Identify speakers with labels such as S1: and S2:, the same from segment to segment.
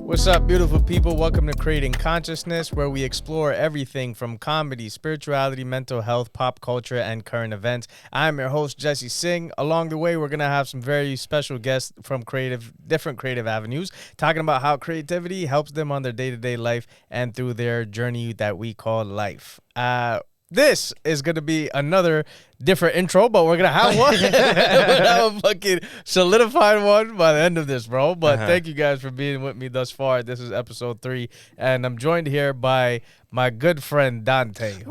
S1: What's up, beautiful people? Welcome to Creating Consciousness, where we explore everything from comedy, spirituality, mental health, pop culture, and current events. I'm your host, Jesse Singh. Along the way, we're going to have some very special guests from different creative avenues, talking about how creativity helps them on their day-to-day life and through their journey that we call life. This is going to be another different intro, but we're going to have one. We're going to have a fucking solidified one by the end of this, bro. But thank you guys for being with me thus far. This is episode 3, and I'm joined here by my good friend, Dante.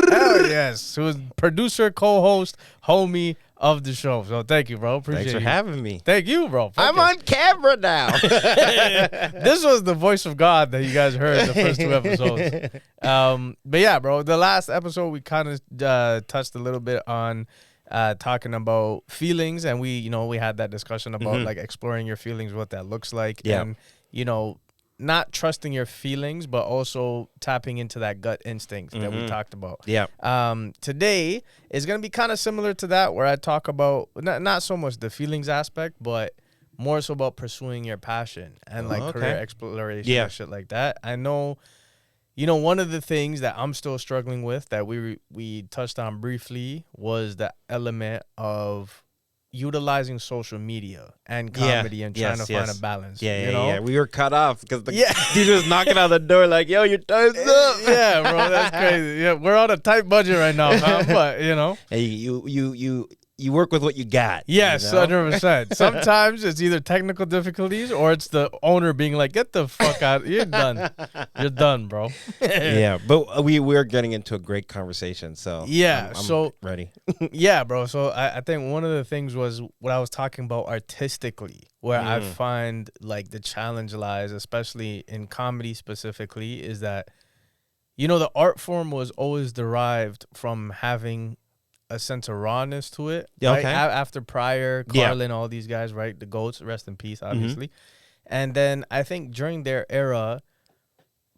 S1: Hell yes. Who's producer, co-host, homie of the show. So thank you, bro. Appreciate
S2: Thanks for having me.
S1: Thank you, bro.
S2: I'm on camera now.
S1: This was the voice of God that you guys heard in the first 2 episodes. But yeah, bro, the last episode we kind of touched a little bit on talking about feelings, and we had that discussion about like exploring your feelings, what that looks like, and not trusting your feelings, but also tapping into that gut instinct that we talked about. Yeah. Today is going to be kind of similar to that, where I talk about not so much the feelings aspect, but more so about pursuing your passion and like career exploration and shit like that. I know, one of the things that I'm still struggling with that we touched on briefly was the element of utilizing social media and comedy and trying to find a balance.
S2: Yeah. We were cut off because the dude was knocking on the door like, yo, your time's up.
S1: Yeah, bro, that's crazy. Yeah, we're on a tight budget right now, huh? But,
S2: Hey, you work with what you got.
S1: Yes, 100%. Sometimes it's either technical difficulties or it's the owner being like, get the fuck out. You're done. You're done, bro.
S2: Yeah, but we're getting into a great conversation, so I'm ready.
S1: Yeah, bro. So I think one of the things was what I was talking about artistically, where I find like the challenge lies, especially in comedy specifically, is that, the art form was always derived from having a sense of rawness to it, right? After Pryor, Carlin, all these guys, right? The GOATs, rest in peace, obviously. And then I think during their era,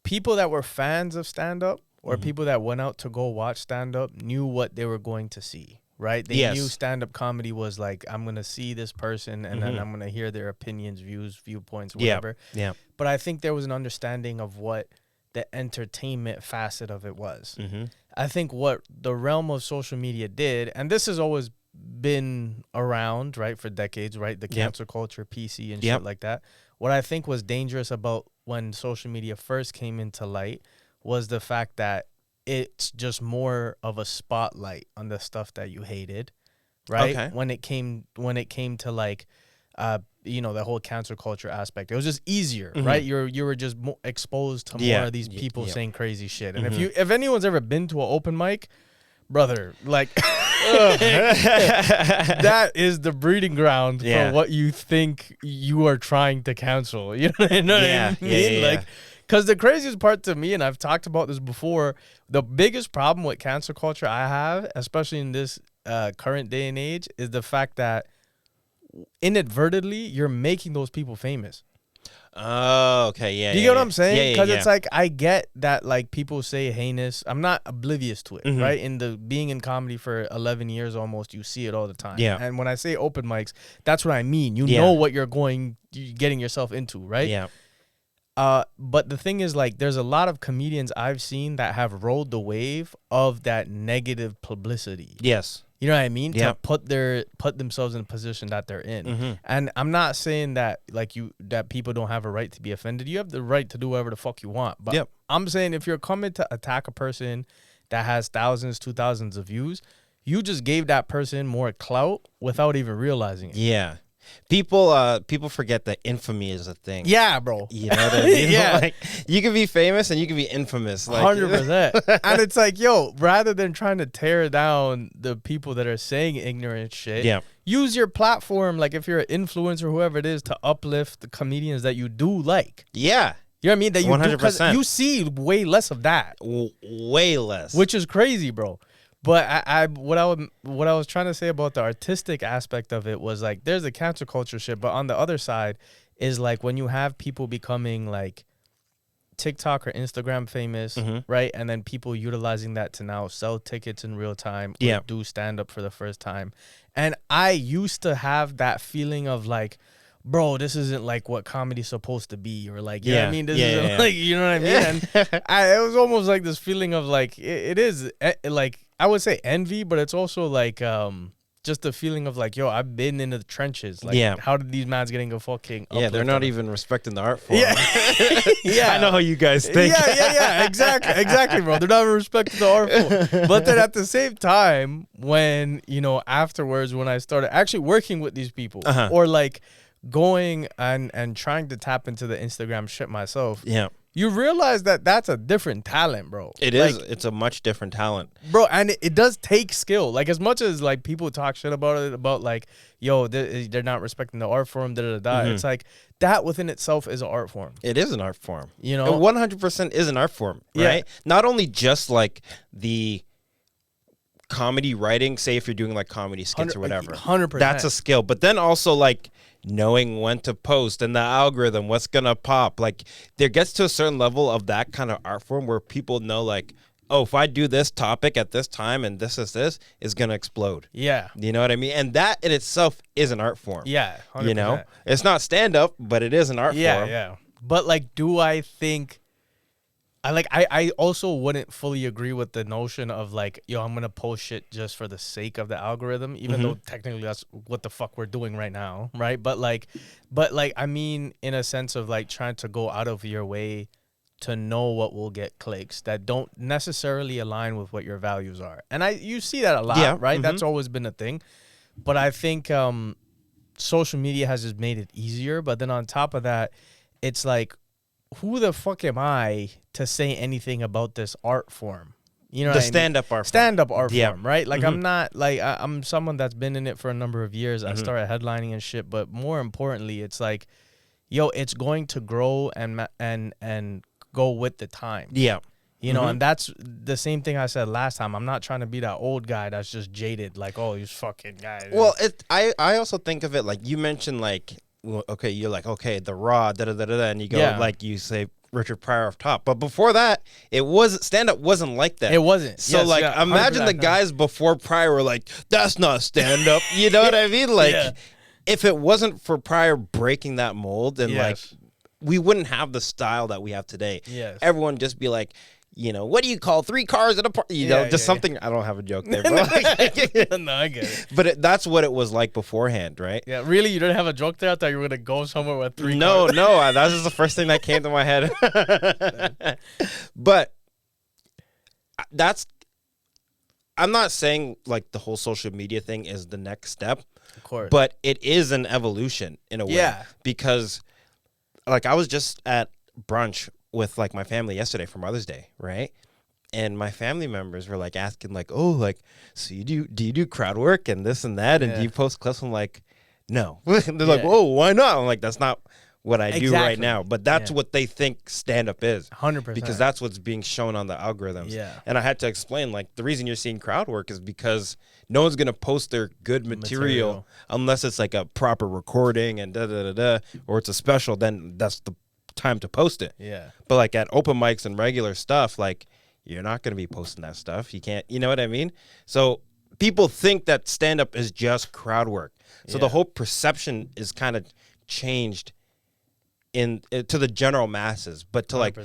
S1: people that were fans of stand-up or people that went out to go watch stand-up knew what they were going to see, right? They knew stand-up comedy was like, I'm going to see this person and then I'm going to hear their opinions, views, viewpoints, whatever. Yeah. But I think there was an understanding of what the entertainment facet of it was. I think what the realm of social media did, and this has always been around, right, for decades, right, the cancel culture, PC and shit like that. What I think was dangerous about when social media first came into light was the fact that it's just more of a spotlight on the stuff that you hated, right? When it came to like the whole cancel culture aspect, it was just easier, right? You were just exposed to more of these people saying crazy shit. And if anyone's ever been to an open mic, brother, like that is the breeding ground for what you think you are trying to cancel. You know what I mean? Like, because the craziest part to me, and I've talked about this before, the biggest problem with cancel culture I have, especially in this current day and age, is the fact that inadvertently you're making those people famous.
S2: Oh, okay. Yeah.
S1: Do you get what I'm saying? Because it's like, I get that like people say heinous. I'm not oblivious to it, right? In the being in comedy for 11 years almost, you see it all the time. Yeah. And when I say open mics, that's what I mean. You know what you're getting yourself into, right? Yeah. But the thing is, like, there's a lot of comedians I've seen that have rode the wave of that negative publicity. Yes. You know what I mean? To put themselves in a position that they're in. And I'm not saying that that people don't have a right to be offended. You have the right to do whatever the fuck you want. But I'm saying if you're coming to attack a person that has thousands to thousands of views, you just gave that person more clout without even realizing it.
S2: Yeah. People forget that infamy is a thing.
S1: Yeah, bro.
S2: You know what I mean? Like, you can be famous and you can be infamous. Like,
S1: 100%. And it's like, yo, rather than trying to tear down the people that are saying ignorant shit, use your platform, like if you're an influencer, whoever it is, to uplift the comedians that you do like. Yeah. You know what I mean? That you 100%. You see way less of that.
S2: Way less.
S1: Which is crazy, bro. But what I was trying to say about the artistic aspect of it was like, there's the cancel culture shit, but on the other side is like when you have people becoming like TikTok or Instagram famous, right? And then people utilizing that to now sell tickets in real time or do stand up for the first time. And I used to have that feeling of like, bro, this isn't like what comedy's supposed to be, or like, you know what I mean? This isn't like, you know what I mean? And it was almost like this feeling of like, it is like, I would say envy, but it's also like, just the feeling of like, yo, I've been in the trenches. Like, how did these mans getting a fucking
S2: they're not even respecting the art form.
S1: Yeah.
S2: I know how you guys think.
S1: Yeah. Exactly, bro. They're not even respecting the art form. But then at the same time, when, you know, afterwards, when I started actually working with these people or like going and trying to tap into the Instagram shit myself, you realize that that's a different talent, bro.
S2: It is. It's a much different talent,
S1: bro. And it does take skill. Like, as much as like people talk shit about it, about like, yo, they're not respecting the art form, it's like that within itself is an art form.
S2: It is an art form.
S1: You know,
S2: 100% is an art form, right? Not only just like the comedy writing, say if you're doing like comedy skits or whatever,
S1: 100%.
S2: That's a skill. But then also like knowing when to post and the algorithm, what's gonna pop. Like, there gets to a certain level of that kind of art form where people know like, oh, if I do this topic at this time and this is gonna explode.
S1: Yeah.
S2: You know what I mean? And that in itself is an art form.
S1: Yeah. 100%.
S2: You know? It's not stand up, but it is an art form.
S1: Yeah. But like, do I think I also wouldn't fully agree with the notion of like, yo, I'm gonna post shit just for the sake of the algorithm, even though technically that's what the fuck we're doing right now, right? But like I mean, in a sense of like trying to go out of your way to know what will get clicks that don't necessarily align with what your values are, and you see that a lot, right? That's always been a thing, but I think social media has just made it easier. But then on top of that, it's like, who the fuck am I to say anything about this art form? You know,
S2: the stand-up art
S1: form, right? Like, I'm not like I'm someone that's been in it for a number of years. I started headlining and shit, but more importantly, it's like, yo, it's going to grow and go with the time. Yeah. You know, and that's the same thing I said last time. I'm not trying to be that old guy that's just jaded, like, oh, these fucking guys.
S2: Well, I also think of it like you mentioned, like, well, okay, you're like, okay, the raw, and you go like you say Richard Pryor off top, but before that, stand up wasn't like that.
S1: It wasn't.
S2: So imagine the guys before Pryor were like, that's not stand up. You know what I mean? Like, if it wasn't for Pryor breaking that mold, then like we wouldn't have the style that we have today. Yes, everyone just be like, you know, what do you call 3 cars at a party? You know, just something. I don't have a joke there, bro.
S1: No, I get it.
S2: But that's what it was like beforehand, right?
S1: Yeah, really? You didn't have a joke there? I thought you were going to go somewhere with 3
S2: cars. No, that was the first thing that came to my head. But I'm not saying like the whole social media thing is the next step.
S1: Of course.
S2: But it is an evolution in a way. Yeah. Because like I was just at brunch with like my family yesterday for Mother's Day, right? And my family members were like asking like, oh, like, so do you do crowd work and this and that, and do you post clips? I'm like, no. They're like, whoa, why not? I'm like, that's not what I do right now. But that's what they think stand-up is.
S1: 100%.
S2: Because that's what's being shown on the algorithms. Yeah. And I had to explain, like, the reason you're seeing crowd work is because no one's going to post their good material unless it's like a proper recording and or it's a special, then that's the time to post it. Yeah. But like at open mics and regular stuff, like, you're not going to be posting that stuff. You can't, you know what I mean? So people think that stand-up is just crowd work. So the whole perception is kind of changed to the general masses. But to 100%. Like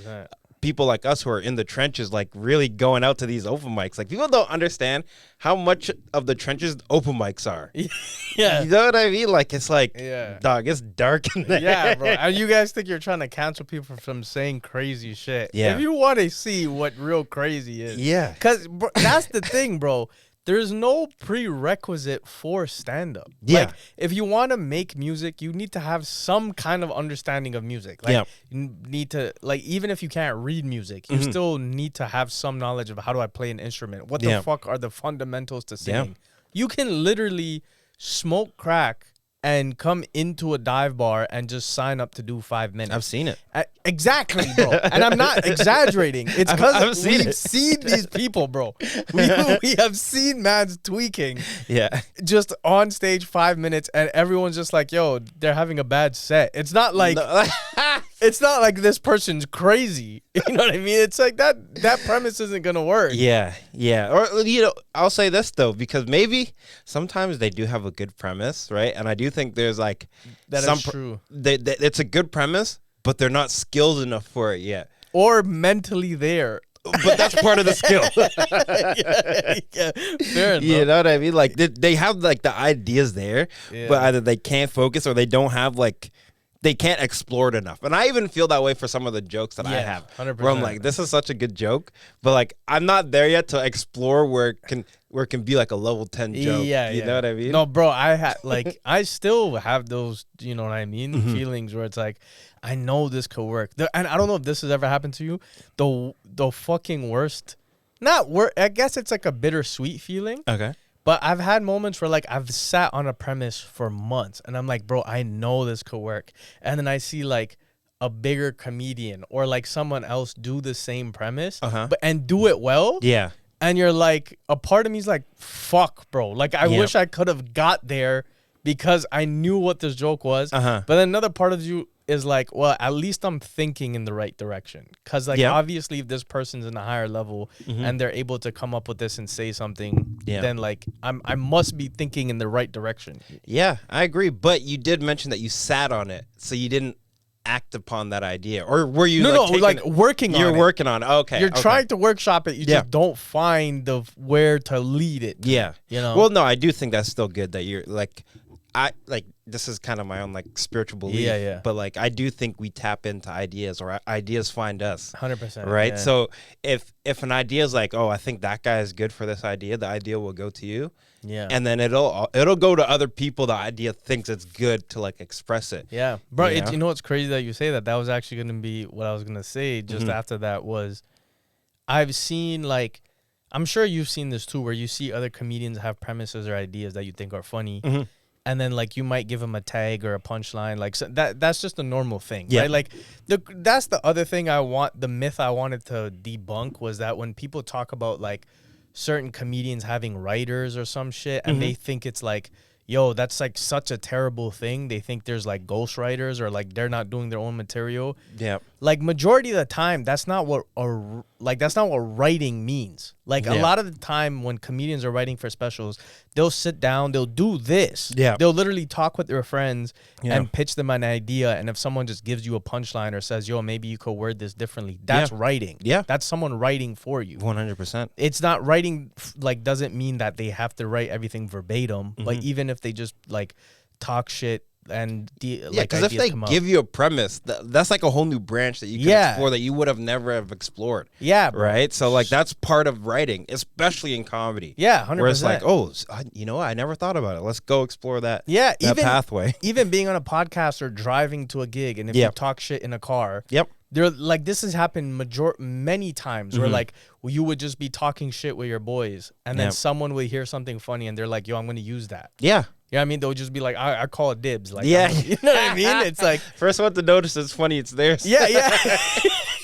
S2: people like us who are in the trenches, like really going out to these open mics, like people don't understand how much of the trenches open mics are. Yeah. You know what I mean? Like, it's like, dog, it's dark in there.
S1: Yeah, bro. And you guys think you're trying to cancel people from saying crazy shit. Yeah. If you want to see what real crazy is. Yeah. Because that's the thing, bro. There's no prerequisite for stand-up. Yeah. Like, if you want to make music, you need to have some kind of understanding of music. Like, you need to, like, even if you can't read music, you still need to have some knowledge of how do I play an instrument? What the fuck are the fundamentals to singing? You can literally smoke crack and come into a dive bar and just sign up to do 5 minutes.
S2: I've seen it.
S1: Exactly, bro. And I'm not exaggerating. It's because we've seen these people, bro. We have seen mans tweaking. Yeah. Just on stage 5 minutes, and everyone's just like, yo, they're having a bad set. It's not like... It's not like this person's crazy. You know what I mean? It's like that premise isn't gonna work.
S2: Yeah. Or I'll say this though, because maybe sometimes they do have a good premise, right? And I do think there's like
S1: that is true.
S2: It's a good premise, but they're not skilled enough for it yet,
S1: or mentally there.
S2: But that's part of the skill.
S1: yeah, fair enough.
S2: You know what I mean? Like they have like the ideas there, but either they can't focus or they don't have like they can't explore it enough. And I even feel that way for some of the jokes that I have.
S1: 100%.
S2: Where I'm like, this is such a good joke, but like I'm not there yet to explore where it can be like a level 10 joke.
S1: Yeah,
S2: you know what I mean?
S1: No, bro, I still have those, you know what I mean, feelings where it's like, I know this could work. And I don't know if this has ever happened to you. The fucking worst, I guess it's like a bittersweet feeling.
S2: Okay.
S1: But I've had moments where like I've sat on a premise for months and I'm like, bro, I know this could work. And then I see like a bigger comedian or like someone else do the same premise, and do it well.
S2: Yeah.
S1: And you're like, a part of me is like, fuck, bro. Like, I wish I could have got there because I knew what this joke was. But then another part of you is like, well, at least I'm thinking in the right direction. Because, like, obviously, if this person's in a higher level and they're able to come up with this and say something, then, like, I must be thinking in the right direction.
S2: Yeah, I agree. But you did mention that you sat on it. So you didn't act upon that idea, or were you
S1: working on it?
S2: You're working on it. Okay,
S1: you're trying to workshop it. You just don't find where to lead it to, you know.
S2: Well, no, I do think that's still good that you're like, I like, this is kind of my own like spiritual belief, but like I do think we tap into ideas, or ideas find us.
S1: 100%,
S2: right? So if an idea is like, oh, I think that guy is good for this idea, the idea will go to you. Yeah. And then it'll go to other people the idea thinks it's good to like express it.
S1: Yeah. Bro, you know what's crazy that you say that? That was actually going to be what I was going to say just after that was I've seen like, I'm sure you've seen this too, where you see other comedians have premises or ideas that you think are funny. And then like you might give them a tag or a punchline. Like so that's just a normal thing, right? Like that's the other thing the myth I wanted to debunk was that when people talk about like certain comedians having writers or some shit and they think it's like, yo, that's like such a terrible thing. They think there's like ghostwriters or like they're not doing their own material. Yeah. Like majority of the time, that's not what writing means. Like a lot of the time when comedians are writing for specials, they'll sit down, they'll do this. Yeah. They'll literally talk with their friends and pitch them an idea. And if someone just gives you a punchline or says, yo, maybe you could word this differently, that's writing. Yeah. That's someone writing for you.
S2: 100%.
S1: It's not writing, like, doesn't mean that they have to write everything verbatim. Like, even if they just, like, talk shit and
S2: because if they give you a premise, that's like a whole new branch that you can explore that you would have never have explored. Yeah, bro. Right. So like that's part of writing, especially in comedy.
S1: Yeah, 100%.
S2: Where it's like, oh, you know what? I never thought about it. Let's go explore that. Yeah, that pathway.
S1: Even being on a podcast or driving to a gig, and if you talk shit in a car. Yep. They're like, this has happened many times where like you would just be talking shit with your boys, and then someone would hear something funny, and they're like, yo, I'm gonna use that. Yeah. You know what I mean? They'll just be like, I call it dibs. Like, you know what I mean? It's like,
S2: first one to notice it's funny, it's theirs.
S1: Yeah.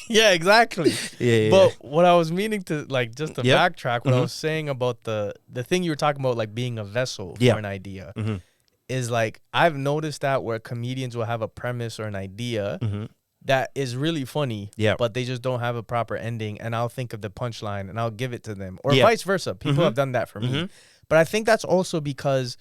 S1: Yeah, exactly. Yeah. But what I was meaning to, like, just to backtrack, what I was saying about the thing you were talking about, like being a vessel for an idea, is like, I've noticed that where comedians will have a premise or an idea that is really funny, but they just don't have a proper ending, and I'll think of the punchline and I'll give it to them, or vice versa. People have done that for me. But I think that's also because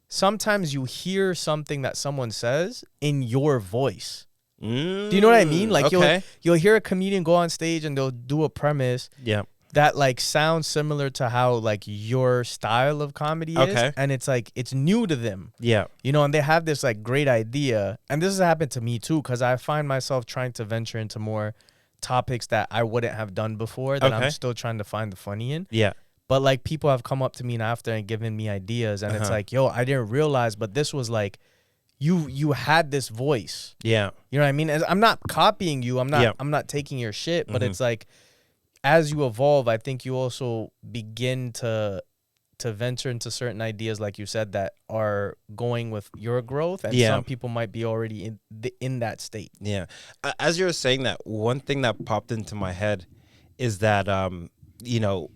S1: sometimes you hear something that someone says in your voice. Do you know what I mean? Like you'll hear a comedian go on stage and they'll do a premise that like sounds similar to how like your style of comedy is, and it's like it's new to them. Yeah, you know, and they have this like great idea, and this has happened to me too, because I find myself trying to venture into more topics that I wouldn't have done before that I'm still trying to find the funny in. Yeah. But, like, people have come up to me after and given me ideas, and it's like, yo, I didn't realize, but this was, like, you had this voice. Yeah. You know what I mean? I'm not copying you. I'm not taking your shit, but it's like, as you evolve, I think you also begin to venture into certain ideas, like you said, that are going with your growth, and some people might be already in that state. Yeah.
S2: As you were saying that, one thing that popped into my head is that, you know,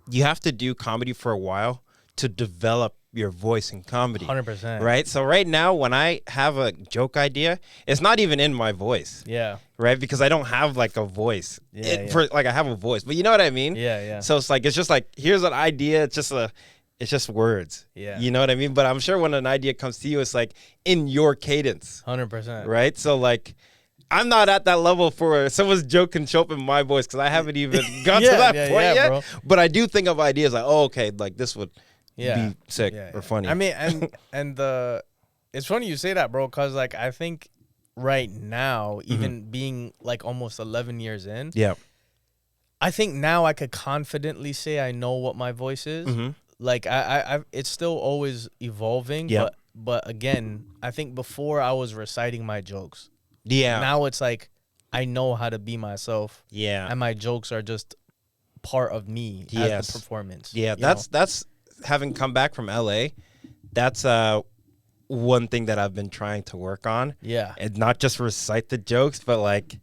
S2: you have to do comedy for a while to develop your voice in comedy.
S1: 100%.
S2: Right? So right now, when I have a joke idea, it's not even in my voice.
S1: Yeah.
S2: Right? Because I don't have like a voice.
S1: Yeah,
S2: I have a voice, but you know what I mean?
S1: Yeah, yeah.
S2: So it's just like, here's an idea. It's just words.
S1: Yeah.
S2: You know what I mean? But I'm sure when an idea comes to you, it's like in your cadence.
S1: 100%.
S2: Right? So like, I'm not at that level for someone's joke can show up in my voice because I haven't even got to that point yet. Bro. But I do think of ideas like, oh, okay, like this would be sick or funny.
S1: I mean, and it's funny you say that, bro, because like I think right now, even being like almost 11 years in, I think now I could confidently say I know what my voice is. Like I it's still always evolving, but again, I think before I was reciting my jokes. Yeah. Now it's like I know how to be myself. Yeah. And my jokes are just part of me as the performance.
S2: Yeah, that's having come back from LA. That's one thing that I've been trying to work on. Yeah. And not just recite the jokes, but like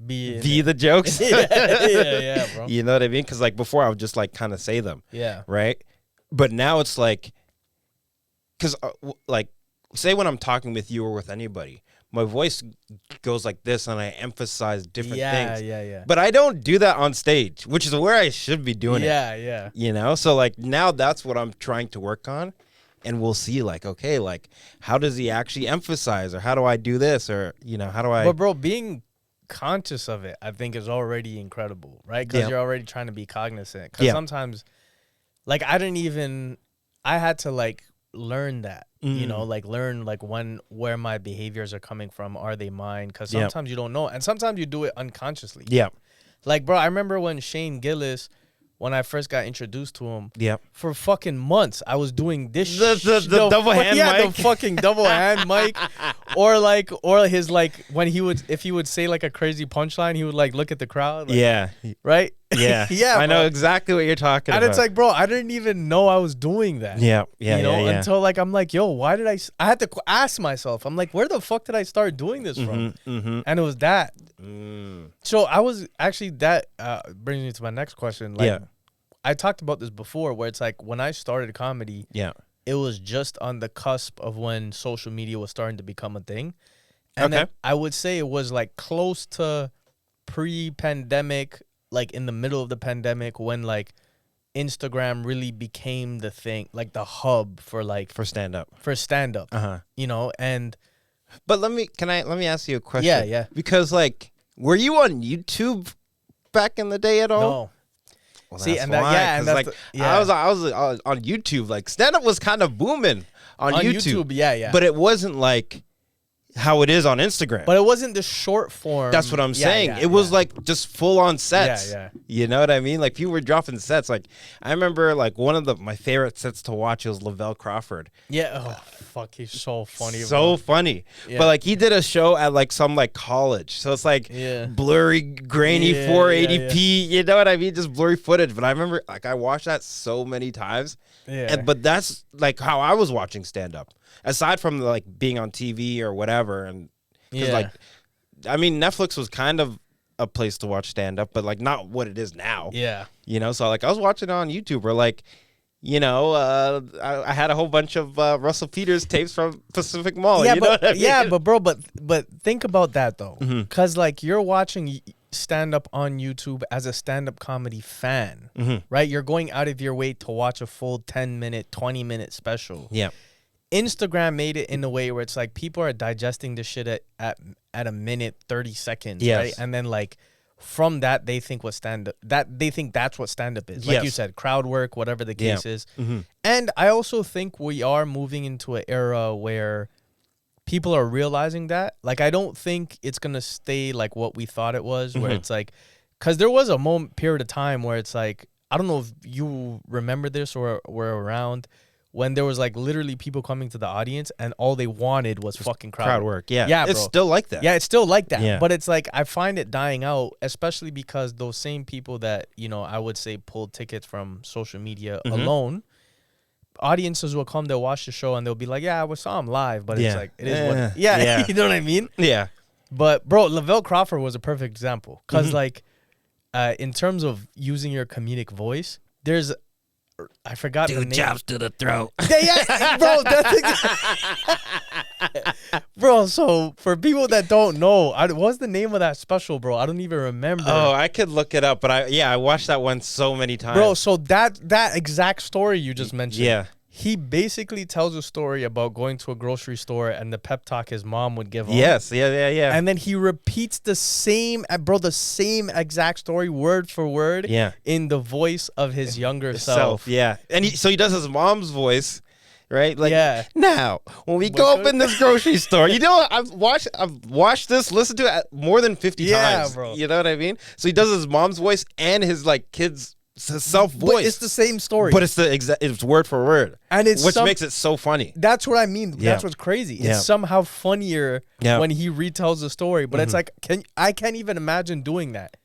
S2: be the jokes. yeah, bro. You know what I mean? Because like before I would just like kind of say them. Yeah. Right? But now it's like, because like say when I'm talking with you or with anybody, my voice goes like this and I emphasize different things. Yeah. But I don't do that on stage, which is where I should be doing it. Yeah. You know? So like now that's what I'm trying to work on. And we'll see like, okay, like how does he actually emphasize, or how do I do this, or, you know, how do I...
S1: But bro, being conscious of it, I think is already incredible, right? Because you're already trying to be cognizant. Because sometimes, like I had to like learn that. You know, like learn like where my behaviors are coming from. Are they mine? Because sometimes you don't know, and sometimes you do it unconsciously. Yeah. Like, bro, I remember when Shane Gillis, when I first got introduced to him, for fucking months I was doing this
S2: the double hand mic,
S1: the fucking double hand mic, or his like when if he would say like a crazy punchline, he would like look at the crowd, like, right.
S2: Yeah, I know exactly what you're talking about.
S1: And it's like, bro, I didn't even know I was doing that. You know, until like I'm like, yo, why did I had to ask myself. I'm like, where the fuck did I start doing this from? And it was that. So I was actually that brings me to my next question. Like, I talked about this before, where it's like when I started comedy, it was just on the cusp of when social media was starting to become a thing, and then I would say it was like close to pre-pandemic. Like in the middle of the pandemic, when like Instagram really became the thing, like the hub for
S2: stand up.
S1: You know, and
S2: but let me ask you a question. Yeah. Because like, were you on YouTube back in the day at all?
S1: No.
S2: Well, see, and that's like I was on YouTube. Like stand up was kind of booming on YouTube.
S1: Yeah.
S2: But it wasn't like how it is on Instagram.
S1: But it wasn't the short form.
S2: That's what I'm saying. It was like just full on sets.
S1: Yeah.
S2: You know what I mean? Like people were dropping sets. Like I remember like one of my favorite sets to watch was Lavelle Crawford.
S1: Yeah. Oh fuck, he's so funny.
S2: So funny. Yeah. But like he did a show at like some like college. So it's like blurry, grainy 480p. You know what I mean? Just blurry footage. But I remember like I watched that so many times. Yeah. But that's like how I was watching stand up. Aside from like being on TV or whatever, and like, I mean, Netflix was kind of a place to watch stand up, but like not what it is now. Yeah, you know. So like I was watching it on YouTube, or like, you know, I had a whole bunch of Russell Peters tapes from Pacific Mall.
S1: Yeah,
S2: you know what I mean?
S1: But bro, but think about that though, because like you're watching stand up on YouTube as a stand up comedy fan, right? You're going out of your way to watch a full 10-minute, 20-minute special. Yeah. Instagram made it in a way where it's like people are digesting this shit at a minute 30 seconds, right? And then like from that they think that's what stand up is. Like you said, crowd work, whatever the case is. And I also think we are moving into an era where people are realizing that. Like I don't think it's gonna stay like what we thought it was, where it's like, because there was a period of time where it's like, I don't know if you remember this or were around, when there was like literally people coming to the audience and all they wanted was fucking crowd work.
S2: Yeah, it's still like that.
S1: Yeah, it's still like that. Yeah. But it's like I find it dying out, especially because those same people that, you know, I would say pulled tickets from social media alone, audiences will come, they'll watch the show and they'll be like, yeah, I saw him live, but it's like, it is what, you know what I mean?
S2: Yeah.
S1: But bro, Lavelle Crawford was a perfect example because like in terms of using your comedic voice, there's I forgot the name.
S2: 2 chops to the throat.
S1: Yeah, bro, bro, so for people that don't know, what's the name of that special, bro? I don't even remember.
S2: Oh, I could look it up, but I watched that one so many times.
S1: Bro, so that exact story you just mentioned.
S2: Yeah.
S1: He basically tells a story about going to a grocery store and the pep talk his mom would give him.
S2: Yes, yeah.
S1: And then he repeats the same exact story, word for word, in the voice of his younger self.
S2: Yeah. And so he does his mom's voice, right? Like, now, when we go up in this grocery store, you know, I've watched this, listened to it more than 50 times.
S1: Bro.
S2: You know what I mean? So he does his mom's voice and his, like, kid's self voice.
S1: But it's the same story.
S2: But it's word for word.
S1: And
S2: which makes it so funny.
S1: That's what I mean. That's what's crazy. It's somehow funnier when he retells the story. But it's like I can't even imagine doing that.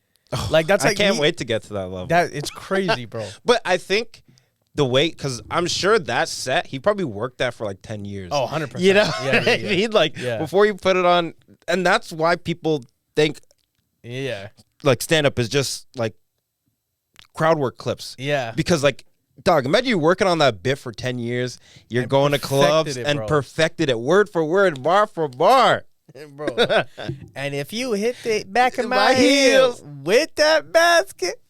S1: Like that's like
S2: I can't wait to get to that level.
S1: It's crazy, bro.
S2: But I think the way, because I'm sure that set he probably worked that for like 10 years.
S1: Oh, 100%.
S2: You know what I mean? Like before you put it on, and that's why people think like stand up is just like crowd work clips.
S1: Yeah.
S2: Because like, dog, imagine you working on that bit for 10 years. You're going to clubs and perfected it word for word, bar for bar.
S1: Bro. And if you hit the back of my heels with that basket.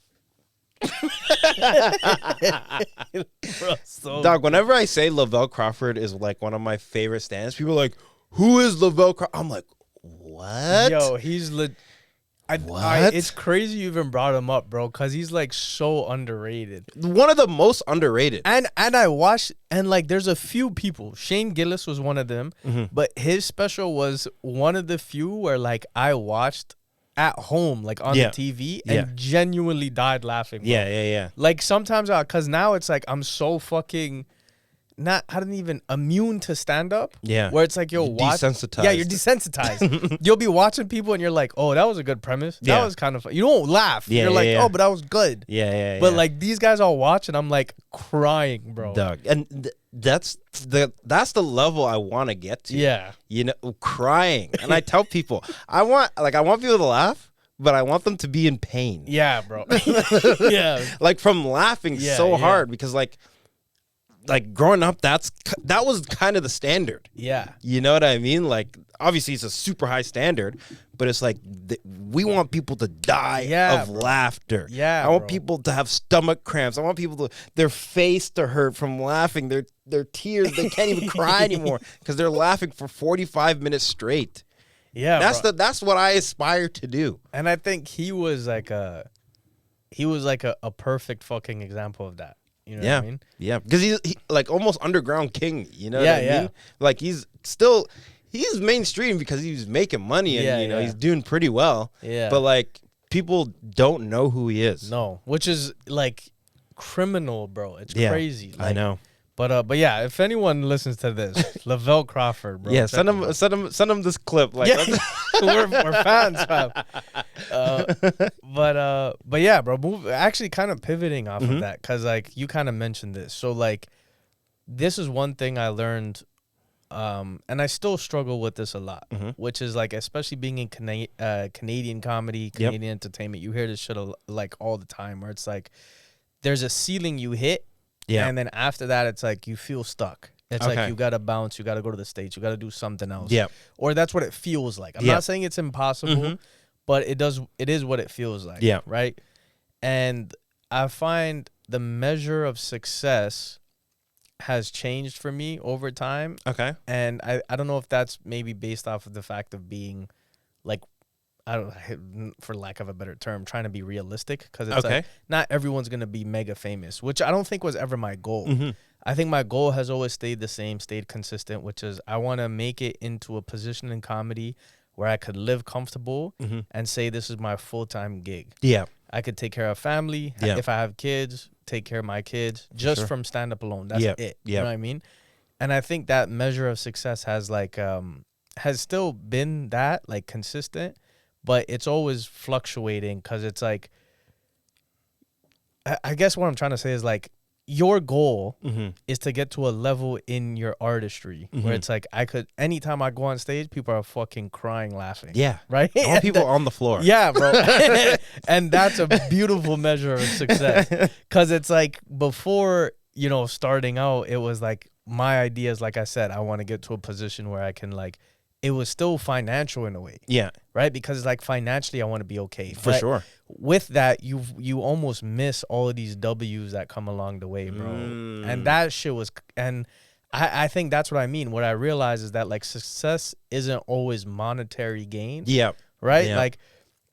S2: Bro, dog, whenever I say Lavelle Crawford is like one of my favorite stands, people are like, who is Lavelle Crawford? I'm like, what?
S1: Yo, he's it's crazy you even brought him up, bro, because he's like so underrated.
S2: One of the most underrated.
S1: And I watched, and like there's a few people. Shane Gillis was one of them, but his special was one of the few where like I watched at home, like on the TV, and genuinely died laughing. Bro.
S2: Yeah.
S1: Like sometimes, because now it's like I'm so fucking I don't even immune to stand up.
S2: Yeah.
S1: Where it's like, yo, watch.
S2: Desensitized.
S1: Yeah, you're desensitized. You'll be watching people and you're like, oh, that was a good premise. That was kind of fun. You don't laugh. You're like, oh, but that was good.
S2: Yeah.
S1: But like these guys all watch and I'm like crying, bro.
S2: Dog. And that's the level I want to get to.
S1: Yeah.
S2: You know, crying. And I tell people, I want people to laugh, but I want them to be in pain.
S1: Yeah, bro. Yeah.
S2: Like from laughing so hard, because like growing up, that was kind of the standard.
S1: Yeah.
S2: You know what I mean? Like, obviously it's a super high standard, but it's like we want people to die of laughter.
S1: Yeah.
S2: I want people to have stomach cramps. I want people their face to hurt from laughing. Their tears, they can't even cry anymore because they're laughing for 45 minutes straight.
S1: Yeah.
S2: That's what I aspire to do.
S1: And I think he was like a perfect fucking example of that. You know what I mean?
S2: Yeah, because he's like almost underground king. You know what I mean? Like he's mainstream because he's making money and he's doing pretty well.
S1: Yeah.
S2: But like people don't know who he is.
S1: No, which is like criminal, bro. It's crazy. Like,
S2: I know.
S1: But yeah, if anyone listens to this, Lavelle Crawford, bro.
S2: Yeah, send him this clip. Like
S1: we're fans, fam. But yeah, bro. Actually, kind of pivoting off of that, because like you kind of mentioned this. So like, this is one thing I learned, and I still struggle with this a lot, which is like, especially being in Canadian comedy, Canadian entertainment. You hear this shit like all the time, where it's like there's a ceiling you hit. Yeah. And then after that, it's like you feel stuck. It's like you got to bounce. You got to go to the States. You got to do something else.
S2: Yeah.
S1: Or that's what it feels like. I'm not saying it's impossible, but it is what it feels like.
S2: Yeah.
S1: Right? And I find the measure of success has changed for me over time.
S2: Okay.
S1: And I don't know if that's maybe based off of the fact of being like, I don't, for lack of a better term, trying to be realistic, because it's like not everyone's gonna be mega famous, which I don't think was ever my goal. I think my goal has always stayed the same, stayed consistent, which is I want to make it into a position in comedy where I could live comfortable and say this is my full-time gig. Yeah, I could take care of family. If I have kids, take care of my kids just from stand-up alone. That's it. You know what I mean? And I think that measure of success has like has still been that, like, consistent. But it's always fluctuating, because it's like, I guess what I'm trying to say is like, your goal is to get to a level in your artistry where it's like anytime I go on stage, people are fucking crying, laughing.
S2: Yeah.
S1: Right?
S2: I want people on the floor.
S1: Yeah, bro. And that's a beautiful measure of success. Because it's like before, starting out, it was like my ideas, like I said, I want to get to a position where I can it was still financial in a way.
S2: Yeah.
S1: Right? Because like financially, I want to be okay.
S2: For sure.
S1: With that, you almost miss all of these W's that come along the way, bro. And that shit was, and I think that's what I mean. What I realize is that like success isn't always monetary gain.
S2: Yeah.
S1: Right?
S2: Yeah.
S1: Like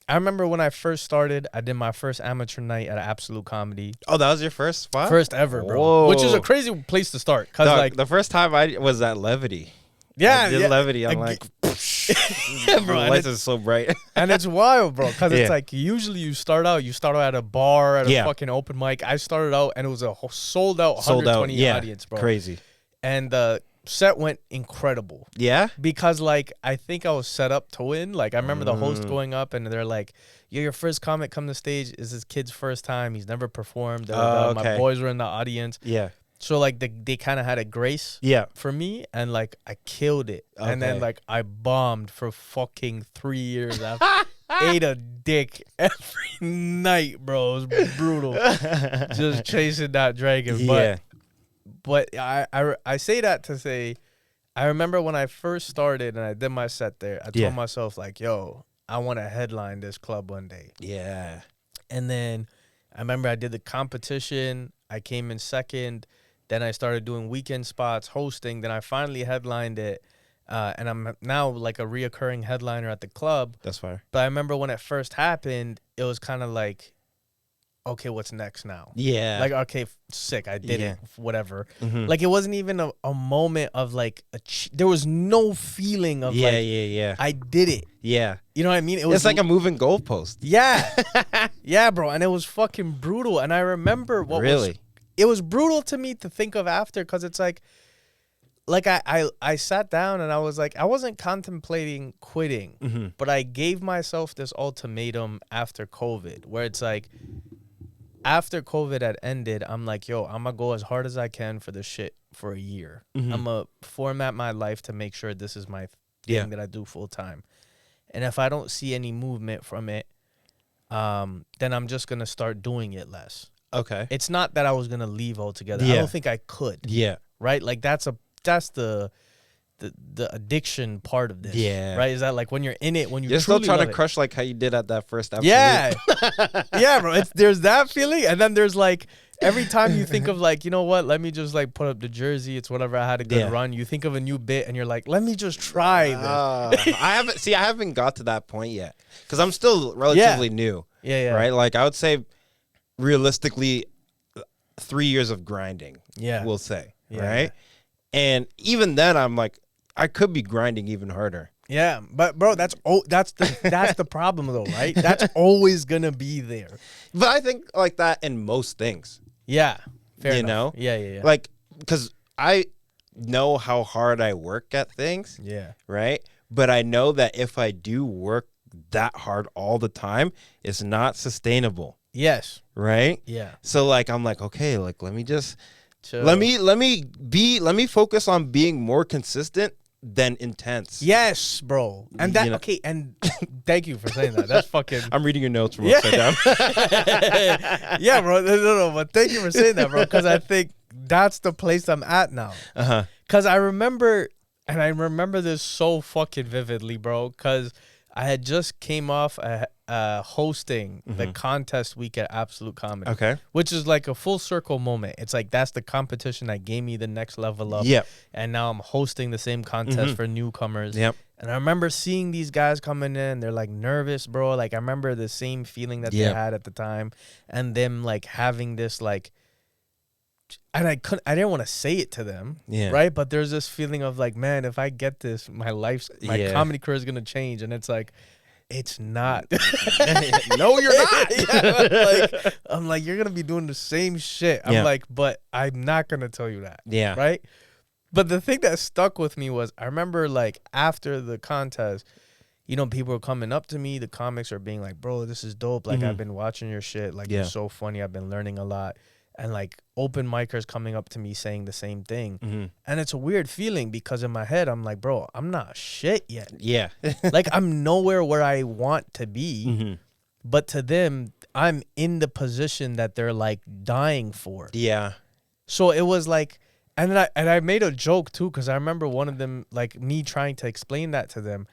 S1: I remember when I first started, I did my first amateur night at Absolute Comedy.
S2: Oh, that was your first spot?
S1: First ever, bro.
S2: Whoa.
S1: Which is a crazy place to start. Cause
S2: Dog,
S1: like
S2: the first time I was at Levity.
S1: Yeah,
S2: I did Levity. I'm like,
S1: yeah, bro.
S2: The lights are so bright.
S1: And it's wild, bro, because it's like usually you start out at a bar, at a fucking open mic. I started out and it was a sold out 120 audience, bro.
S2: Crazy.
S1: And the set went incredible.
S2: Yeah?
S1: Because like I think I was set up to win. Like I remember the host going up and they're like, "You're your first comic come to stage. Is this kid's first time. He's never performed. My boys were in the audience."
S2: Yeah.
S1: So like they kind of had a grace for me, and like I killed it. Okay. And then like I bombed for fucking 3 years after. Ate a dick every night, bro. It was brutal. Just chasing that dragon.
S2: Yeah.
S1: But I say that to say, I remember when I first started and I did my set there, I told myself like, yo, I want to headline this club one day.
S2: Yeah.
S1: And then I remember I did the competition. I came in second. Then I started doing weekend spots, hosting. Then I finally headlined it. And I'm now like a reoccurring headliner at the club.
S2: That's fire.
S1: But I remember when it first happened, it was kind of like, okay, what's next now?
S2: Yeah.
S1: Like, okay, sick. I did it. Whatever. Like, it wasn't even a moment of like, there was no feeling of I did it.
S2: Yeah.
S1: You know what I mean? It's
S2: like a moving goalpost.
S1: Yeah. Yeah, bro. And it was fucking brutal. And I remember it was brutal to me to think of after, because it's like I sat down and I was like, I wasn't contemplating quitting, but I gave myself this ultimatum after COVID, where it's like, after COVID had ended, I'm like, yo, I'm going to go as hard as I can for this shit for a year. I'm going to format my life to make sure this is my thing that I do full time. And if I don't see any movement from it, then I'm just going to start doing it less.
S2: Okay.
S1: It's not that I was going to leave altogether. I don't think I could.
S2: Yeah.
S1: Right? Like that's the addiction part of this. Yeah. Right? Is that like when you're in it, when you're
S2: still trying to crush like how you did at that first episode.
S1: Yeah. Yeah, bro. There's that feeling. And then there's like, every time you think of like, you know what, let me just like put up the jersey. It's whatever. I had a good run. You think of a new bit and you're like, let me just try this.
S2: I haven't got to that point yet, because I'm still relatively new.
S1: Yeah.
S2: Right? Like I would say realistically 3 years of grinding.
S1: Yeah.
S2: We'll say. Yeah. Right? And even then I'm like, I could be grinding even harder.
S1: Yeah, but bro, that's the problem though, right? That's always gonna be there.
S2: But I think like that in most things.
S1: Yeah, fair enough.
S2: Know?
S1: Yeah.
S2: Like, because I know how hard I work at things.
S1: Yeah.
S2: Right? But I know that if I do work that hard all the time, it's not sustainable.
S1: Yes.
S2: Right?
S1: Yeah.
S2: So like I'm like, okay, like let me just
S1: chill.
S2: let me focus on being more consistent than intense.
S1: Yes, bro. And that okay, and thank you for saying that. That's fucking
S2: I'm reading your notes from upside down.
S1: Yeah, bro. No, but thank you for saying that, bro, because I think that's the place I'm at now. Because I remember this so fucking vividly, bro, because I had just came off hosting the contest week at Absolute Comedy.
S2: Okay.
S1: Which is like a full circle moment. It's like that's the competition that gave me the next level up.
S2: Yep.
S1: And now I'm hosting the same contest for newcomers.
S2: Yep.
S1: And I remember seeing these guys coming in. They're like nervous, bro. Like I remember the same feeling that they had at the time. And them like having this like, and I didn't want to say it to them, right? But there's this feeling of like, man, if I get this, my comedy career is gonna change, and it's like, it's not.
S2: No, you're not.
S1: I'm like, you're gonna be doing the same shit. I'm like, but I'm not gonna tell you that.
S2: Yeah.
S1: Right. But the thing that stuck with me was I remember like after the contest, people were coming up to me. The comics are being like, bro, this is dope. Like I've been watching your shit. Like you're so funny. I've been learning a lot. and like open micers coming up to me saying the same thing. And it's a weird feeling because in my head, I'm like, bro, I'm not shit yet.
S2: Yeah.
S1: Like, I'm nowhere where I want to be. But to them, I'm in the position that they're like dying for.
S2: Yeah.
S1: So it was like, and I made a joke too, because I remember one of them, like me trying to explain that to them.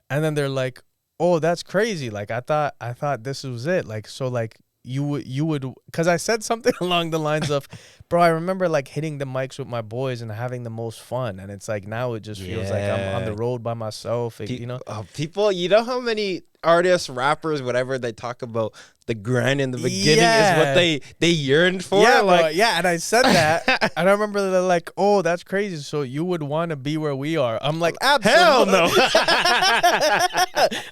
S1: And then they're like, oh, that's crazy. Like, I thought this was it. Like, so like, you would, because I said something along the lines of, bro, I remember like hitting the mics with my boys and having the most fun, and it's like now it just feels like I'm on the road by myself. You know,
S2: people, you know how many artists, rappers, whatever, they talk about the grind in the beginning is what they yearned for.
S1: Yeah, like, bro, yeah, and I said that, and I remember they're like, oh, that's crazy. So you would want to be where we are? I'm like, absolutely.
S2: Hell no.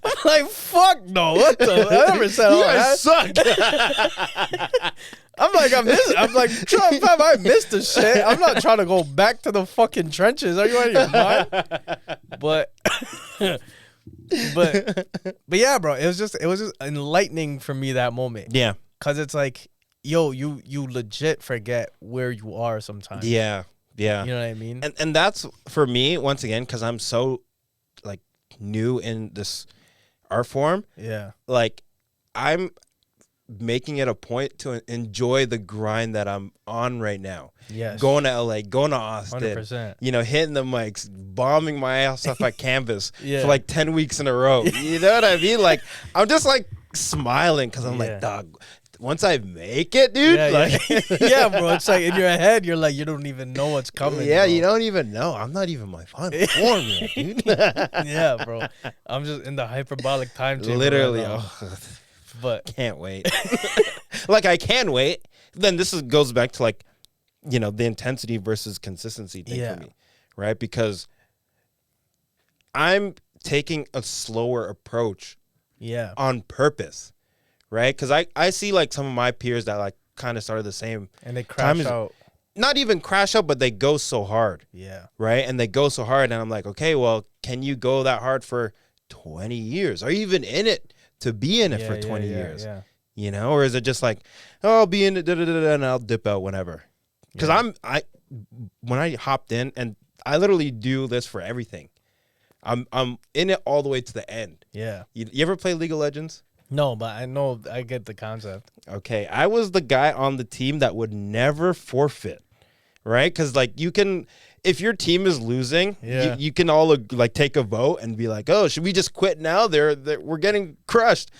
S1: I'm like, fuck no. What the? I never said all that.
S2: Suck.
S1: I'm like, I missed the shit. I'm not trying to go back to the fucking trenches. Are you out of your mind? But yeah, bro, it was just enlightening for me that moment.
S2: Yeah.
S1: Cause it's like, yo, you legit forget where you are sometimes.
S2: Yeah. Yeah.
S1: You know what I mean?
S2: And that's for me, once again, because I'm so like new in this art form.
S1: Yeah.
S2: Like, I'm making it a point to enjoy the grind that I'm on right now.
S1: Yes.
S2: Going to LA, going to Austin,
S1: 100%.
S2: You know, hitting the mics, bombing my ass off at Canvas
S1: Yeah.
S2: for like 10 weeks in a row. You know what I mean? Like, I'm just like smiling because I'm like, dog, once I make it, dude.
S1: Yeah,
S2: like,
S1: yeah, bro. It's like in your head, you're like, you don't even know what's coming.
S2: Yeah,
S1: bro.
S2: you don't even know. I'm not even my final form yet, dude.
S1: Yeah, bro. I'm just in the hyperbolic time chamber.
S2: Literally.
S1: Right but
S2: can't wait. Like, I can wait. Then goes back to like, you know, the intensity versus consistency thing for me, right? Because I'm taking a slower approach on purpose, right? Because I see like some of my peers that like kind of started the same.
S1: And they crash out.
S2: Not even crash out, but they go so hard.
S1: Yeah.
S2: Right? And they go so hard. And I'm like, okay, well, can you go that hard for 20 years? Are you even in it to be in it for 20 years?
S1: Yeah.
S2: You know? Or is it just like, oh, I'll be in it, and I'll dip out whenever? Because when I hopped in, and I literally do this for everything, I'm in it all the way to the end.
S1: Yeah.
S2: You ever play League of Legends?
S1: No, but I know, I get the concept.
S2: Okay, I was the guy on the team that would never forfeit, right? Because like you can, if your team is losing, you can all like take a vote and be like, oh, should we just quit now? We're getting crushed.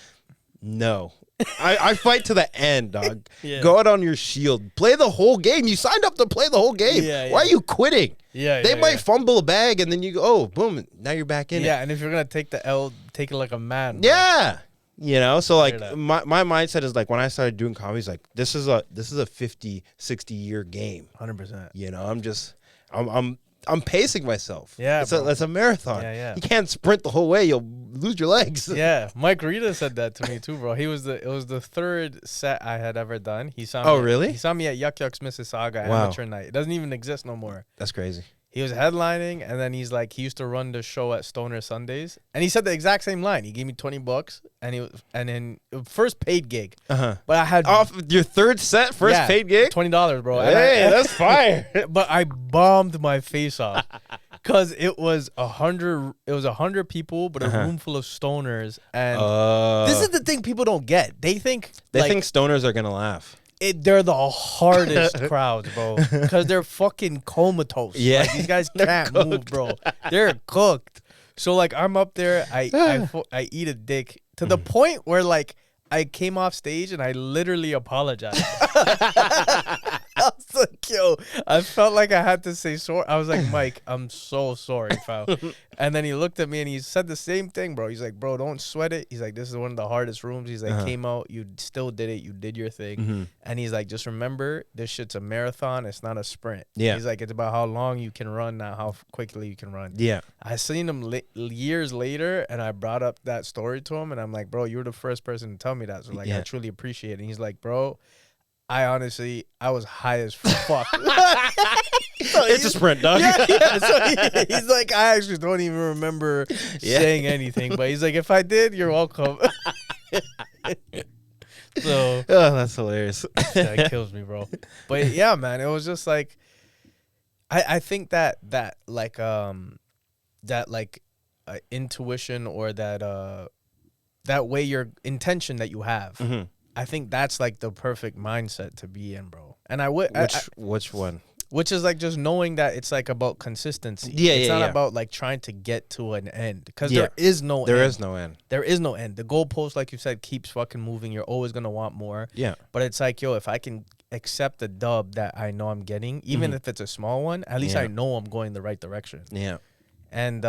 S2: No. I fight to the end, dog. Go out on your shield. Play the whole game. You signed up to play the whole game. Why are you quitting? They might fumble a bag and then you go, oh, boom, now you're back in it.
S1: Yeah, and if you're going to take the L, take it like a man.
S2: Yeah. You know, so like my mindset is like when I started doing comedy, it's like this is a 50, 60 year game.
S1: 100%.
S2: You know, I'm pacing myself.
S1: Yeah,
S2: it's a marathon.
S1: Yeah.
S2: You can't sprint the whole way; you'll lose your legs.
S1: Yeah, Mike Rita said that to me too, bro. It was the third set I had ever done. He saw me.
S2: Oh, really?
S1: He saw me at Yuck Yucks Mississauga Amateur Night. It doesn't even exist no more.
S2: That's crazy.
S1: He was headlining, and then he's like, he used to run the show at Stoner Sundays, and he said the exact same line. He gave me $20, and then first paid gig. But I had
S2: off your third set, first paid gig,
S1: $20, bro.
S2: Hey, that's fire.
S1: But I bombed my face off because it was 100. It was 100 people, but a room full of stoners, and this is the thing people don't get. They think
S2: stoners are gonna laugh.
S1: They're the hardest crowds, bro, because they're fucking comatose.
S2: Yeah,
S1: like, these guys can't move, bro. They're cooked. So like, I'm up there, I eat a dick to the point where like I came off stage and I literally apologized. I was like, yo, I felt like I had to say sorry. I was like, Mike, I'm so sorry, pal. And then he looked at me and he said the same thing, bro. He's like, bro, don't sweat it. He's like, this is one of the hardest rooms. He's like, came out, you still did it. You did your thing. And he's like, just remember, this shit's a marathon. It's not a sprint.
S2: Yeah.
S1: He's like, it's about how long you can run, not how quickly you can run.
S2: Yeah.
S1: I seen him years later, and I brought up that story to him, and I'm like, bro, you were the first person to tell me that. So like, I truly appreciate it. And he's like, bro, I was high as fuck.
S2: It's a sprint, dog.
S1: Yeah. So he's like, I actually don't even remember saying anything, but he's like, if I did, you're welcome. So
S2: oh, that's hilarious.
S1: That kills me, bro. But yeah, man, it was just like I think that intuition or that way your intention that you have. Mm-hmm. I think that's like the perfect mindset to be in, bro. And
S2: which one?
S1: Which is like just knowing that it's like about consistency.
S2: Yeah,
S1: it's not
S2: yeah.
S1: about like trying to get to an end because
S2: there
S1: is no end.
S2: There is no end.
S1: There is no end. The goalpost, like you said, keeps fucking moving. You're always gonna want more.
S2: Yeah.
S1: But it's like, yo, if I can accept the dub that I know I'm getting, even if it's a small one, at least I know I'm going the right direction.
S2: Yeah.
S1: And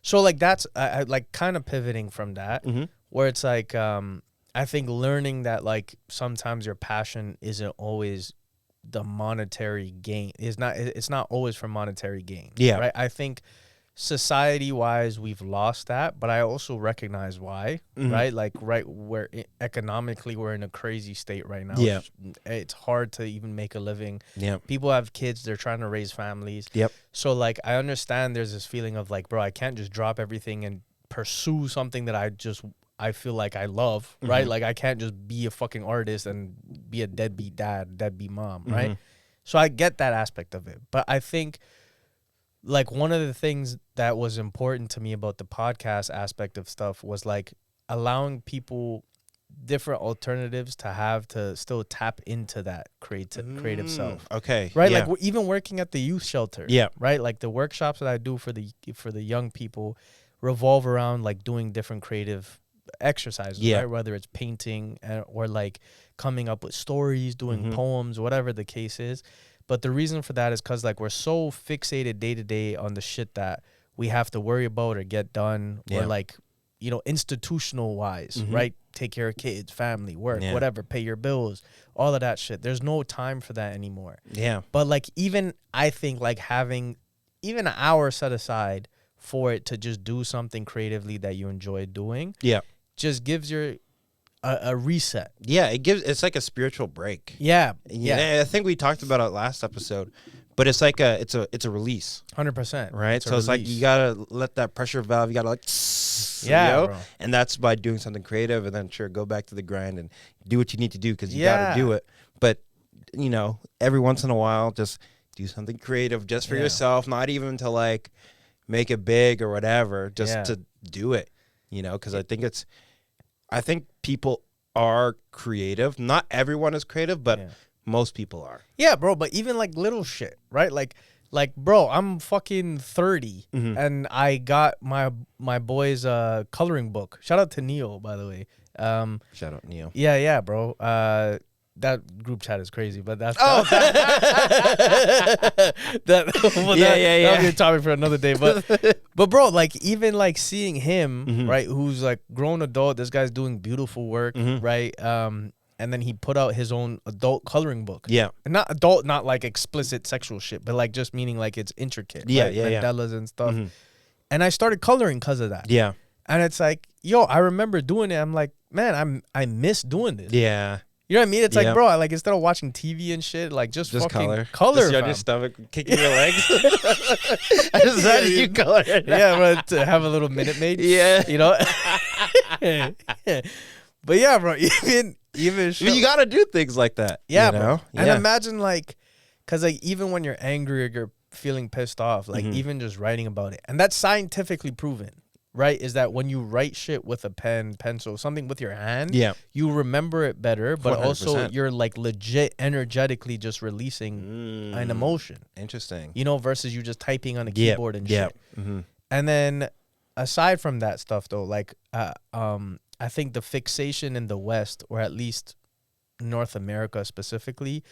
S1: so like that's I like kind of pivoting from that, where it's like I think learning that like sometimes your passion isn't always the monetary gain. It's not always for monetary gain.
S2: Yeah.
S1: Right. I think society wise we've lost that, but I also recognize why. Right. Like where economically we're in a crazy state right now.
S2: Yeah.
S1: It's hard to even make a living.
S2: Yeah.
S1: People have kids, they're trying to raise families.
S2: Yep.
S1: So like I understand there's this feeling of like, bro, I can't just drop everything and pursue something that I feel like I love, right? Like I can't just be a fucking artist and be a deadbeat dad, deadbeat mom, right? So I get that aspect of it. But I think like one of the things that was important to me about the podcast aspect of stuff was like allowing people different alternatives to still tap into that creative self.
S2: Okay.
S1: Right?
S2: Yeah.
S1: Like even working at the youth shelter.
S2: Yeah.
S1: Right? Like the workshops that I do for the young people revolve around like doing different creative exercises, right? Whether it's painting or like coming up with stories, doing poems, whatever the case is. But the reason for that is because like we're so fixated day to day on the shit that we have to worry about or get done or like, you know, institutional wise, right? Take care of kids, family, work, whatever, pay your bills, all of that shit. There's no time for that anymore.
S2: Yeah.
S1: But like even I think like having even an hour set aside for it to just do something creatively that you enjoy doing. Yeah. Just gives you a reset.
S2: Yeah, it's like a spiritual break.
S1: Yeah.
S2: I think we talked about it last episode, but it's like it's a release.
S1: 100%.
S2: Right? So it's like you gotta let that pressure valve, you gotta like bro. And that's by doing something creative and then go back to the grind and do what you need to do because you gotta do it. But you know, every once in a while just do something creative just for yourself, not even to like make it big or whatever, just to do it. You know, because I think people are creative. Not everyone is creative, but most people are.
S1: Yeah, bro. But even like little shit, right? Like, bro, I'm fucking 30 and I got my boy's coloring book. Shout out to Neo, by the way.
S2: Shout out Neo.
S1: Yeah, bro. That group chat is crazy, but that's that'll be a topic for another day. But bro, like even like seeing him, right, who's like grown adult, this guy's doing beautiful work, right? And then he put out his own adult coloring book. Yeah, and not adult, not like explicit sexual shit, but like just meaning like it's intricate.
S2: Yeah,
S1: right? Mandalas and stuff. And I started coloring because of that.
S2: Yeah,
S1: and it's like, yo, I remember doing it. I'm like, man, I miss doing this.
S2: Yeah.
S1: You know what I mean? It's like, bro, like instead of watching TV and shit, like just fucking color.
S2: Just on your stomach, kicking your legs. I just had you color.
S1: Yeah, bro, to have a little Minute Maid.
S2: Yeah,
S1: you know. But yeah, bro, even
S2: you gotta do things like that.
S1: Yeah,
S2: you know?
S1: Bro. And imagine like, cause like even when you're angry or you're feeling pissed off, like even just writing about it, and that's scientifically proven. Right, is that when you write shit with a pen, pencil, something with your hand, you remember it better, but 100%. Also you're like legit energetically just releasing an emotion.
S2: Interesting.
S1: You know, versus you just typing on a keyboard and shit. And then aside from that stuff though, like I think the fixation in the West, or at least North America specifically,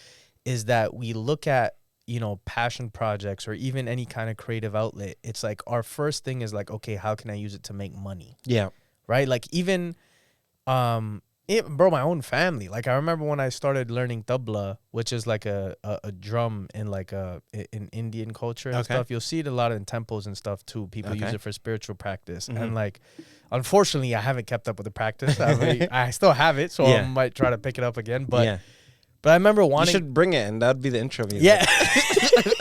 S1: is that we look at, you know, passion projects or even any kind of creative outlet. It's like our first thing is like, okay, how can I use it to make money? Yeah. Right. Like even, bro, my own family. Like I remember when I started learning tabla, which is like a drum in like in Indian culture and stuff. You'll see it a lot in temples and stuff too. People use it for spiritual practice. And like, unfortunately, I haven't kept up with the practice. I still have it, so I might try to pick it up again. But But I remember wanting.
S2: You should bring it, and that'd be the intro music.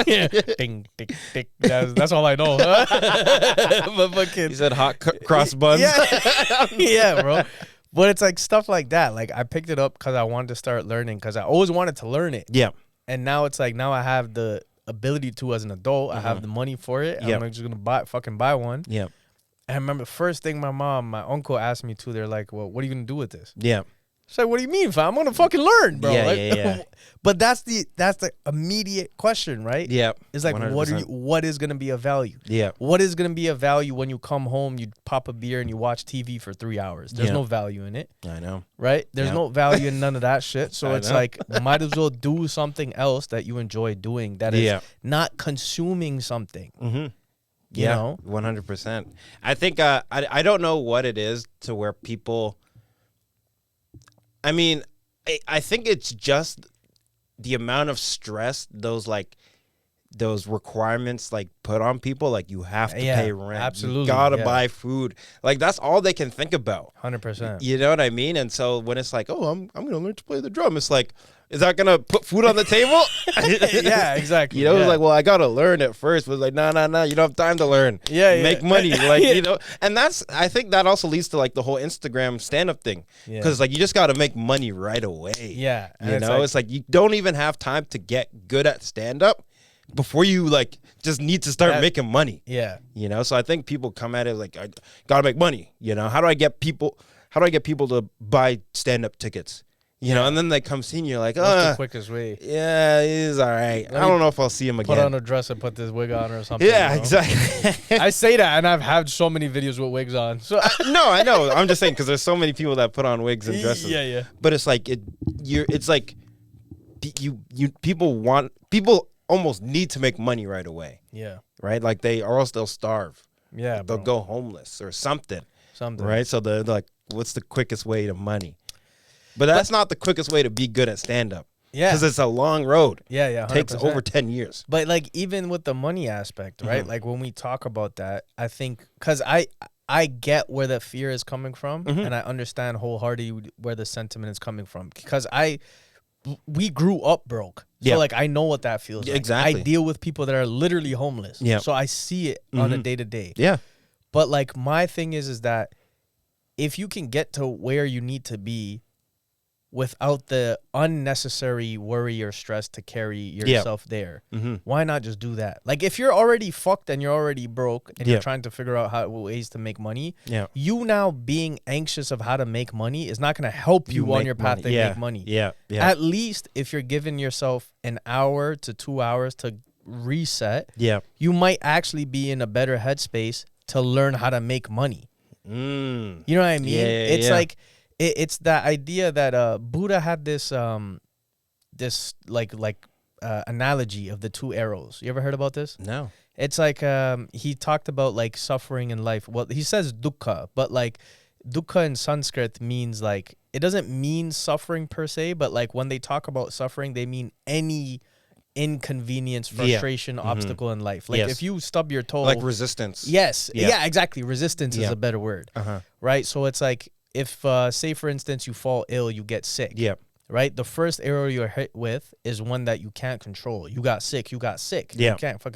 S1: Yeah. Ding, ding, ding. That's all I know. But fucking.
S2: You said hot cross buns.
S1: Yeah. Yeah, bro. But it's like stuff like that. Like I picked it up because I wanted to start learning because I always wanted to learn it.
S2: Yeah.
S1: And now it's like now I have the ability to as an adult. I have the money for it.
S2: Yep.
S1: I'm just gonna buy one.
S2: Yeah.
S1: And I remember the first thing my uncle asked me to. They're like, "Well, what are you gonna do with this?"
S2: Yeah.
S1: It's like, what do you mean, fam? I'm gonna fucking learn, bro.
S2: Yeah,
S1: like,
S2: yeah.
S1: But that's the immediate question, right?
S2: Yeah.
S1: It's like,
S2: 100%.
S1: what is gonna be a value?
S2: Yeah.
S1: What is gonna be a value when you come home, you pop a beer and you watch TV for 3 hours? There's no value in it.
S2: I know.
S1: Right? There's no value in none of that shit. So it's like, might as well do something else that you enjoy doing that is not consuming something.
S2: Mm-hmm.
S1: You know?
S2: 100%. I think I don't know what it is to where people. I mean, I think it's just the amount of stress those requirements like put on people. Like you have to pay rent,
S1: absolutely,
S2: you gotta buy food. Like that's all they can think about.
S1: 100%.
S2: You know what I mean? And so when it's like, oh, I'm gonna learn to play the drum, it's like, is that gonna put food on the table?
S1: Yeah, exactly.
S2: You know, it's like, well, I gotta learn at first, but it's like, no, you don't have time to learn. Make money, like you know. And I think that also leads to like the whole Instagram stand-up thing, because like you just gotta make money right away.
S1: Yeah, and
S2: you know, it's like you don't even have time to get good at stand-up before you like just need to start making money.
S1: Yeah,
S2: you know. So I think people come at it like, I gotta make money. You know, how do I get people to buy stand-up tickets? You know, and then they come see you, like,
S1: what's the quickest way?
S2: Yeah, he's all right. I don't know if I'll see him again.
S1: Put on a dress and put this wig on or something.
S2: Yeah, you know? Exactly.
S1: I say that, and I've had so many videos with wigs on. So
S2: no, I know. I'm just saying because there's so many people that put on wigs and dresses.
S1: Yeah.
S2: But it's like it's like people almost need to make money right away.
S1: Yeah.
S2: Right. Like or else they'll starve.
S1: Yeah.
S2: They'll go homeless or something. Right. So they're like, what's the quickest way to money? But that's not the quickest way to be good at stand-up. Yeah. Because it's a long road.
S1: Yeah, 100%.
S2: It takes over 10 years.
S1: But, like, even with the money aspect, right? Mm-hmm. Like, when we talk about that, I think... Because I get where the fear is coming from, mm-hmm. and I understand wholeheartedly where the sentiment is coming from. Because we grew up broke. So, like, I know what that feels like.
S2: Exactly.
S1: I deal with people that are literally homeless. Yeah. So, I see it on a day-to-day.
S2: Yeah.
S1: But, like, my thing is that if you can get to where you need to be without the unnecessary worry or stress to carry yourself there, mm-hmm. why not just do that? Like, if you're already fucked and you're already broke and you're trying to figure out ways to make money, you now being anxious of how to make money is not going to help you on your path to make money.
S2: Yeah.
S1: At least if you're giving yourself an hour to 2 hours to reset, you might actually be in a better headspace to learn how to make money. You know what I mean? It's like... It's that idea that Buddha had this analogy of the two arrows. You ever heard about this?
S2: No.
S1: It's like he talked about like suffering in life. Well, he says dukkha, but like dukkha in Sanskrit means like, it doesn't mean suffering per se, but like when they talk about suffering, they mean any inconvenience, frustration, obstacle in life. Like if you stub your toe,
S2: like resistance.
S1: Yes. Yeah, exactly. Resistance is a better word. Right? So it's like, if, say, for instance, you fall ill, you get sick. Yep. Right? The first arrow you're hit with is one that you can't control. You got sick. Yeah.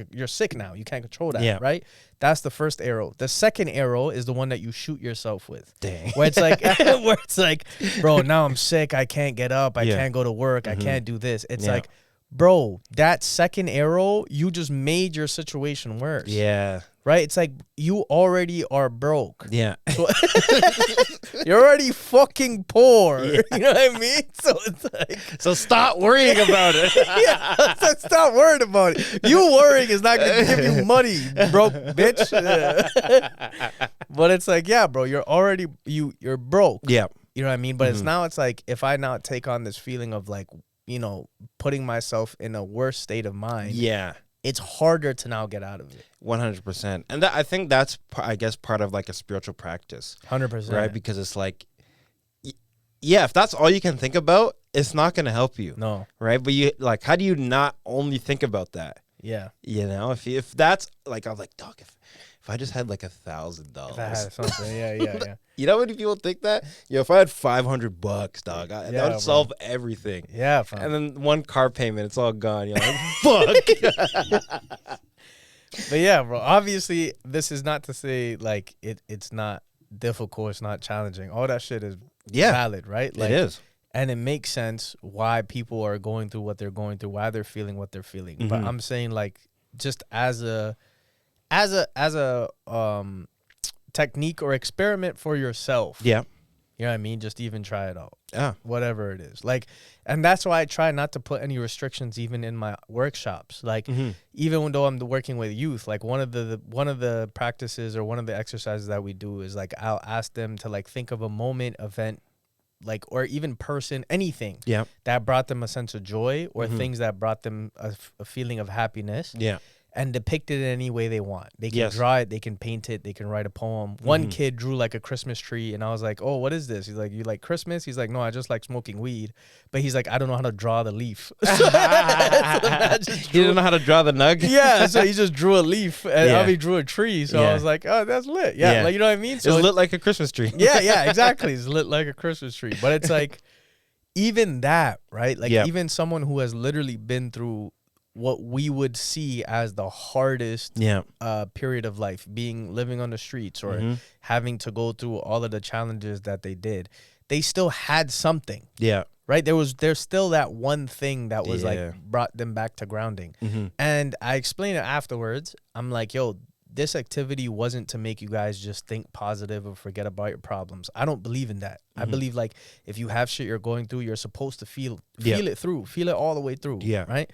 S1: You're sick now. You can't control that. Right? That's the first arrow. The second arrow is the one that you shoot yourself with. Dang. Where it's like, bro, now I'm sick. I can't get up. I can't go to work. I can't do this. It's like, bro, that second arrow, you just made your situation worse. Yeah. Right? It's like you already are broke. Yeah. So you're already fucking poor. Yeah. You know what I mean? So it's like,
S2: so stop worrying about it.
S1: Stop worrying about it. You worrying is not going to give you money, broke bitch. But it's like, yeah, bro, you're already you're broke. Yeah. You know what I mean? But it's like if I now take on this feeling of like, you know, putting myself in a worse state of mind. Yeah. It's harder to now get out of it.
S2: 100%. And I think that's, I guess, part of like a spiritual practice.
S1: 100%.
S2: Right? Because it's like, yeah, if that's all you can think about, it's not going to help you. No. Right? But you, like, how do you not only think about that? Yeah. You know, if that's, like, I was like, dog, if I just had like $1,000. If I had something, yeah. You know how many people think that? If I had $500, dog, that would solve everything. Yeah, fam. And then one car payment, it's all gone. You're like, fuck.
S1: But yeah, bro. Obviously, this is not to say like it's not difficult, it's not challenging. All that shit is valid, right?
S2: Like, it is.
S1: And it makes sense why people are going through what they're going through, why they're feeling what they're feeling. Mm-hmm. But I'm saying, like, just as a technique or experiment for yourself.
S2: Yeah.
S1: You know what I mean? Just even try it out.
S2: Yeah.
S1: Whatever it is. Like, and that's why I try not to put any restrictions even in my workshops. Like, even though I'm working with youth, like one of the practices or one of the exercises that we do is like, I'll ask them to like think of a moment, event, like, or even person, anything that brought them a sense of joy or things that brought them a feeling of happiness.
S2: Yeah.
S1: And depict it in any way they want. They can draw it, they can paint it, they can write a poem. One kid drew like a Christmas tree, and I was like, oh, what is this? He's like, you like Christmas? He's like, no, I just like smoking weed. But he's like, I don't know how to draw the leaf.
S2: He didn't know how to draw the nug?
S1: Yeah, so he just drew a leaf, and he drew a tree. So I was like, oh, that's lit. Yeah, like, you know what I mean?
S2: So it's lit like a Christmas tree.
S1: Yeah, exactly. It's lit like a Christmas tree. But it's like, even that, right? Like, even someone who has literally been through what we would see as the hardest period of life, living on the streets or having to go through all of the challenges that they did, they still had something. Yeah. Right? There's still that one thing that was like brought them back to grounding. And I explained it afterwards. I'm like, yo, this activity wasn't to make you guys just think positive or forget about your problems. I don't believe in that. I believe, like, if you have shit you're going through, you're supposed to feel it through, feel it all the way through. Yeah. Right?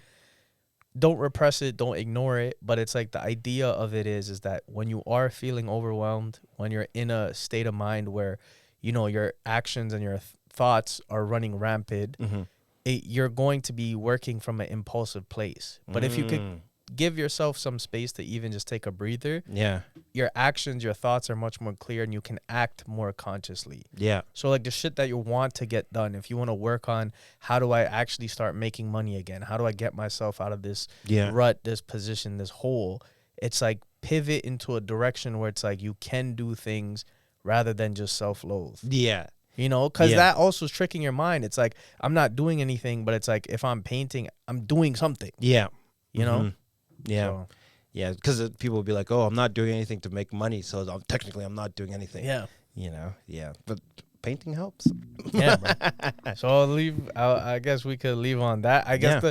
S1: Don't repress it, don't ignore it. But it's like the idea of it is that when you are feeling overwhelmed, when you're in a state of mind where, you know, your actions and your thoughts are running rampant, you're going to be working from an impulsive place. But if you could give yourself some space to even just take a breather, your actions, your thoughts are much more clear and you can act more consciously. Yeah. So like the shit that you want to get done, if you want to work on how do I actually start making money again? How do I get myself out of this rut, this position, this hole? It's like pivot into a direction where it's like you can do things rather than just self-loathe. Yeah. You know, because that also is tricking your mind. It's like, I'm not doing anything, but it's like, if I'm painting, I'm doing something. Yeah. You know? Yeah. So. Yeah, because people will be like, oh, I'm not doing anything to make money, so technically I'm not doing anything. Yeah. You know? Yeah. But painting helps. Yeah, bro. So I guess we could leave on that. I guess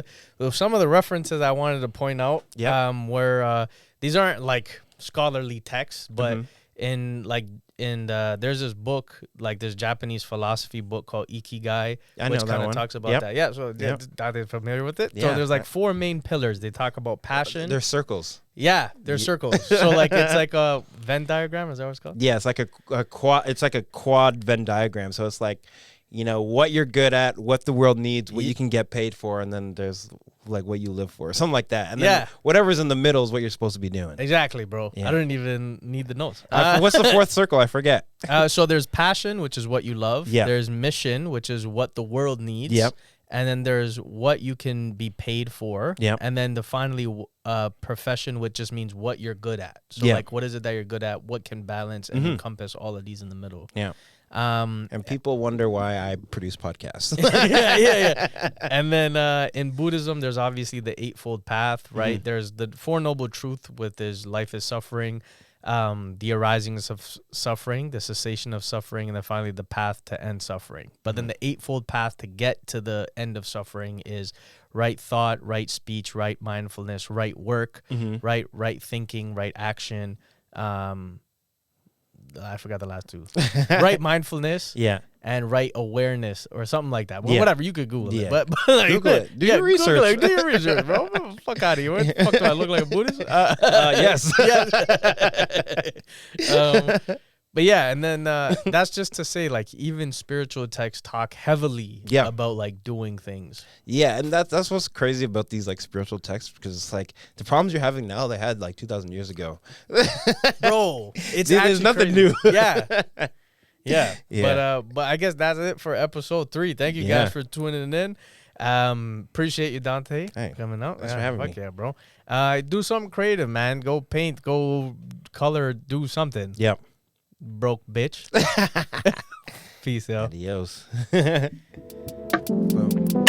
S1: some of the references I wanted to point out were, these aren't like scholarly texts, but there's this book, like this Japanese philosophy book called Ikigai, which kind of talks about that. Yeah, so are they familiar with it? Yeah. So there's like 4 main pillars. They talk about passion.
S2: They're circles.
S1: Yeah, they're circles. So like it's like a Venn diagram. Is that what it's called?
S2: Yeah, it's like a quad. It's like a quad Venn diagram. So it's like, you know, what you're good at, what the world needs, what you can get paid for, and then there's like what you live for, something like that. And then whatever's in the middle is what you're supposed to be doing.
S1: Exactly, bro. Yeah. I don't even need the notes.
S2: What's the 4th circle? I forget.
S1: So there's passion, which is what you love. Yeah. There's mission, which is what the world needs. Yep. And then there's what you can be paid for. Yep. And then finally, profession, which just means what you're good at. So like, what is it that you're good at? What can balance and encompass all of these in the middle? Yeah.
S2: And people wonder why I produce podcasts.
S1: yeah. And then in Buddhism, there's obviously the 8-fold path, right? There's the 4 noble truths, with is life is suffering, the arisings of suffering, the cessation of suffering, and then finally the path to end suffering. But then the 8-fold path to get to the end of suffering is right thought, right speech, right mindfulness, right work, right thinking, right action. I forgot the last 2. Right mindfulness, and right awareness, or something like that. Well, whatever, you could Google it. But like, Google it. Do your research. Do your research, bro. Fuck out of here. What the fuck do I look like a Buddhist? Yes. But yeah, and then that's just to say, like, even spiritual texts talk heavily about like doing things.
S2: Yeah, and that's what's crazy about these like spiritual texts, because it's like the problems you're having now, they had like 2,000 years ago.
S1: Bro,
S2: there's nothing new.
S1: Yeah. But I guess that's it for episode 3. Thank you guys for tuning in. Appreciate you, Dante, coming out.
S2: Thanks for having me.
S1: Yeah, bro. Do something creative, man. Go paint, go color, do something. Yep. Broke bitch. Peace out.
S2: Adios. Boom.